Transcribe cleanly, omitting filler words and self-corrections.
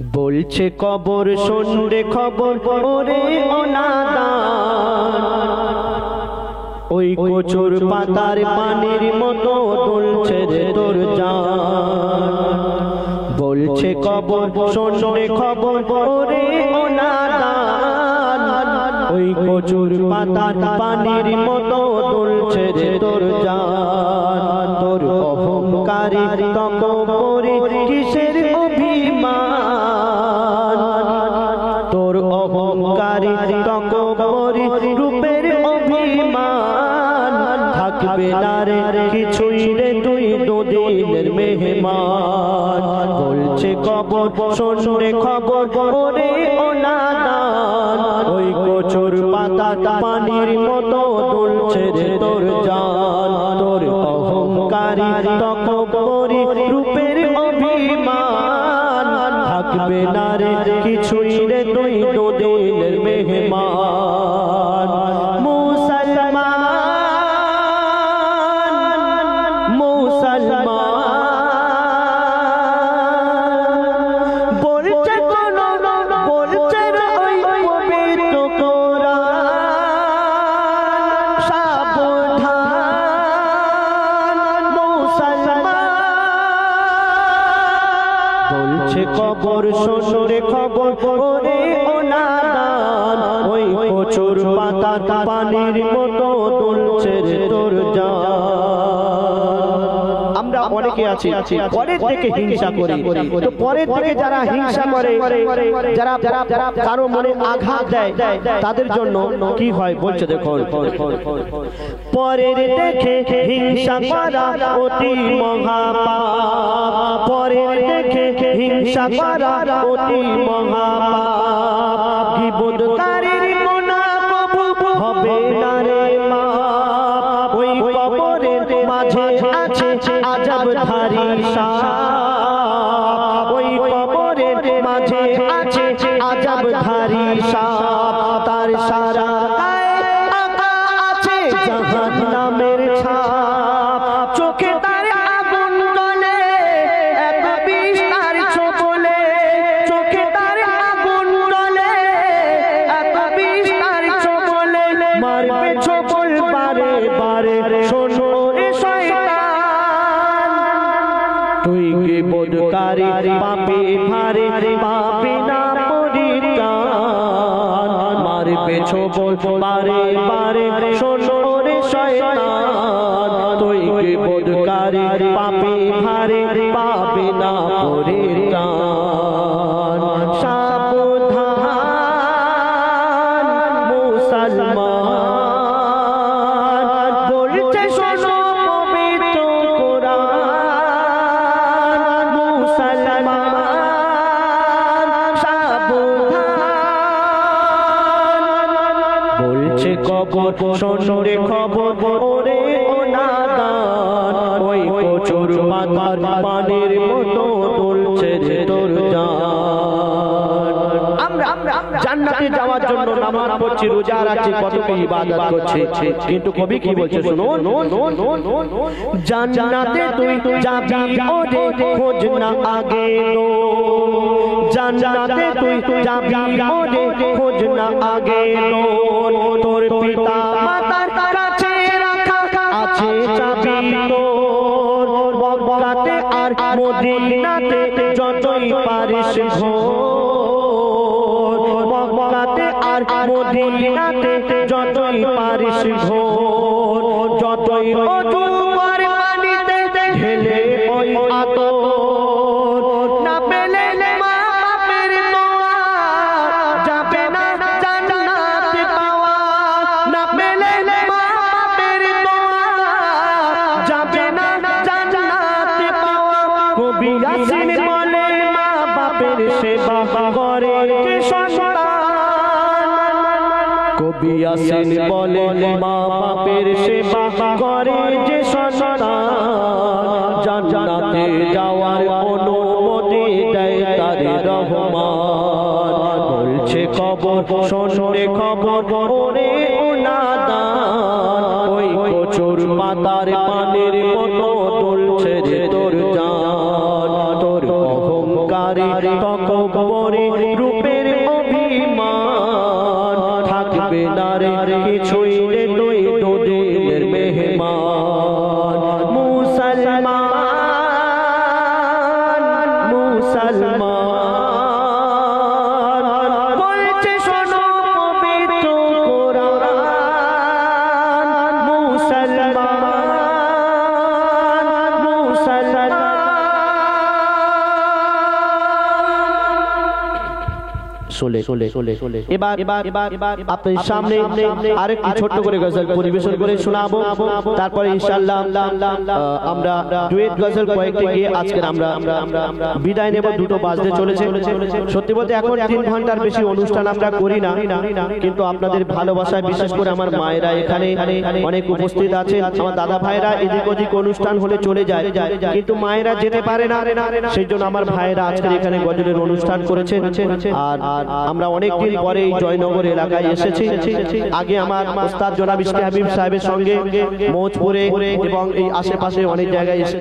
বলছে কবর শুনলে খবর ওরে অনাদান, ওই কচুর পাতার পানির মতো দুলছে রে তোর জান। বলছে কবর শুনলে খবর ওরে অনাদান, ওই কচুর পাতার পানির মতো দুলছে রে তোর জান। তোর অহংকারী তকবরে কিসের অভিমান, তোর অহংকারী তকবরে রূপের অভিমান। থাকবে না রে কিছুই রে তুই দুদিনের মেহমান। বলছে কবর শুনলে খবর ওরে অনাদান, ওই কচুর পাতা পানির মতো দুলছে রে তোর জান। তোর অহংকারী তকবরে রূপের অভিমান। থাকবে না রে কিছুই রে তুই দুদিনের মেহমান। মুসলমান মুসলমান বলছে কোন বলছে ওই পবিত্র কোরআন, সাবধান মুসলমান। বলছে কবর শুনলে খবর ওরে অনাদান, ওই কচুর পাতা পানির মতো দুলছে রে তোর জান। আমরা অনেকে আছি পরের থেকে হিংসা করি, তো পরের থেকে যারা হিংসা করে, যারা যারা কারো মনে আঘাত দেয়, তাদের জন্য কি হয় বলছে দেখুন। পরের দেখে হিংসা করা অতি মহাপাপ, পরের দেখে হিংসা করা অতি মহাপাপ। গীবতকারীর গুনাহ কবু হবে না রে মাপ, ওই কবরের মাঝে আছে আযাবধারী সাপ, ওই কবরের মাঝে আছে আযাবধারী সাপ। তার সারা গায়ে আঁকা আছে জাহান্নামের ছাপ, চোখে তার আগুন জ্বলে এক বিষ তার ছোবলে, চোখে তার আগুন জ্বলে এক বিষ তার ছোবলে। মারবে ছোবল বারে বারে, শোনো রে শয়তান, তুই গীবতকারী পাপী ভারে পাবি না পরিত্রাণ। মারবে ছোবল বারে বারে, শোনো রে শয়তান, তুই গীবতকারী পাপী ভারে পাবি না পরিত্রাণ। সাবধান মুসলমান বলছে শোনো পবিত্র কোরআন, মুসলমান সাবধান। বলছে কবর শুনলে খবর ওরে অনাদান, ওই কচুর পাতার পানির মতো দুলছে রে তোর জান। আমরা জান্নাতে যাওয়ার জন্য নামাজ পড়ছি, রোজা রাখছি, কত কি ইবাদত করছি, কিন্তু কবি কি বলছে শুনুন। জান্নাতে তুই যাবি ওরে খোঁজ না আগে নো, জান্নাতে তুই যাবি ওরে খোঁজ না আগে নো। তোর পিতা মাতার কাছে রাখা আছে চাবি তোর, মক্কাতে আর মদিনাতে যতই পারিস ঘোর, মক্কাতে আর মদিনাতে যতই পারিস ঘোর। যতই ওযু কর পানিতে ঢেলে ওই আতর, না পেলে মা বাপের দোয়া যাবে না জান্নাতে পাওয়া, না পেলে মা বাপের দোয়া যাবে না জান্নাতে পাওয়া। কবি ইয়াসিন বলে মা বাপের সেবা করে যে সন্তান, কবি ইয়াসিন বলে মা বাপের সেবা করে যে সন্তান। জান্নাতে যাওয়ার অনুমতি দেয় তার রহমান। বলছে কবর শুনলে খবর ওরে অনাদান, ওই কচুর পাতার পানির মতো দুলছে রে তোর জান। তোর অহংকারী তকবরে রূপের অভিমান থাকবে না রে কিছুই রে তুই দুদিনের মেহমান মুসলমান মুসলমান বলছে শোনো পবিত্র কোরআন মুসলমান মুসলমান এবার আপনার সামনে আরেকটি ছোট্ট করে গজল পরিবেশন করে শোনাবো, তারপরে ইনশাআল্লাহ আমরা ডুয়েট গজল কয়েকটি গিয়ে আজকের আমরা বিদায় নেব। দুটো বাজতে চলেছে। সত্যি বলতে এখন 3 ঘন্টার বেশি অনুষ্ঠান আমরা করি না, কিন্তু আপনাদের ভালোবাসায় বিশেষ করে আমার মায়েরা এখানে অনেক উপস্থিত আছে। আমার দাদা ভাইরা এদিক ওদিক অনুষ্ঠান হলে চলে যায়, কিন্তু মায়েরা যেতে পারে না, সেই জন্য আমার ভাইরা আজকের এখানে গজলের অনুষ্ঠান করেছে। আর আমরা অনেকদিন পরে এই জয়নগর এলাকায় এসেছি। আগে আমার ওস্তাদ জনাব ইশকে হাবিব সাহেবের সঙ্গে মৌজপুরে এবং এই আশেপাশে অনেক জায়গায় এসে